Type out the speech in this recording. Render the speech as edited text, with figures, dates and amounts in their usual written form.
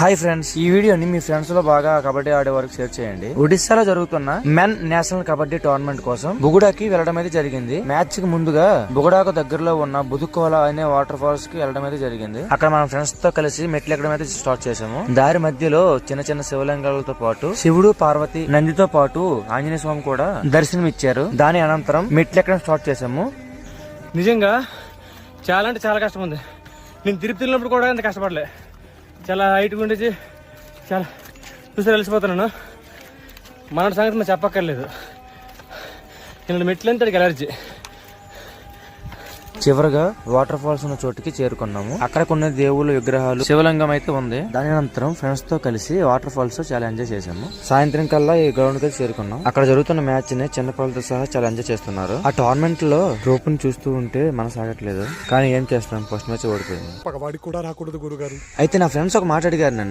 Hi friends, ఈ వీడియోని మీ friends లో బాగా కబడ్డీ ఆడే వరకు షేర్ చేయండి. ఒడిశాలో జరుగుతున్న మెన్ నేషనల్ కబడ్డీ టోర్నమెంట్ కోసం బుగుడాకి వెళ్లడం అయితే జరిగింది. మ్యాచ్ కి ముందుగా బుగుడాకు దగ్గరలో ఉన్న బుదుకోల అనే వాటర్ ఫాల్స్ కి వెళ్లడం అయితే జరిగింది. అక్కడ మన ఫ్రెండ్స్ తో కలిసి మెట్లు ఎక్కడం అయితే స్టార్ట్ చేసాము. దారి మధ్యలో చిన్న చిన్న శివలింగాలతో పాటు శివుడు, పార్వతి, నందితో పాటు ఆంజనేయ స్వామి కూడా దర్శనం ఇచ్చారు. దాని అనంతరం మెట్లు ఎక్కడం స్టార్ట్ చేసాము. నిజంగా చాలా అంటే చాలా కష్టం ఉంది. నేను తిరుపతి వెళ్ళినప్పుడు కూడా అంత కష్టపడలే. చాలా హైట్గా ఉండేసి చాలా చూసి వెళ్ళిపోతున్నాను. మన సంగతి మనం చెప్పక్కర్లేదు. నేను మెట్లంతా ఎలర్జీ. చివరగా వాటర్ ఫాల్స్ ఉన్న చోటుకి చేరుకున్నాము. అక్కడ కొన్ని దేవుళ్ళ విగ్రహాలు, శివలింగం అయితే ఉంది. దాని అనంతరం ఫ్రెండ్స్ తో కలిసి వాటర్ ఫాల్స్ చాలా ఎంజాయ్ చేసాము. సాయంత్రం కల్లా ఈ గ్రౌండ్ కి చేరుకున్నాం. అక్కడ జరుగుతున్న మ్యాచ్ ని చిన్నపిల్లలతో సహా చాలా ఎంజాయ్ చేస్తున్నారు. ఆ టోర్నమెంట్ లో రూపుని చూస్తూ ఉంటే మనసు ఆగట్లేదు. కానీ ఏం చేస్తాం, ఫస్ట్ మ్యాచ్ ఓడిపోయింది. పగవాడికి కూడా రాకూడదు గురుగారు. అయితే నా ఫ్రెండ్స్ ఒక మాట అడిగారు నన్ను,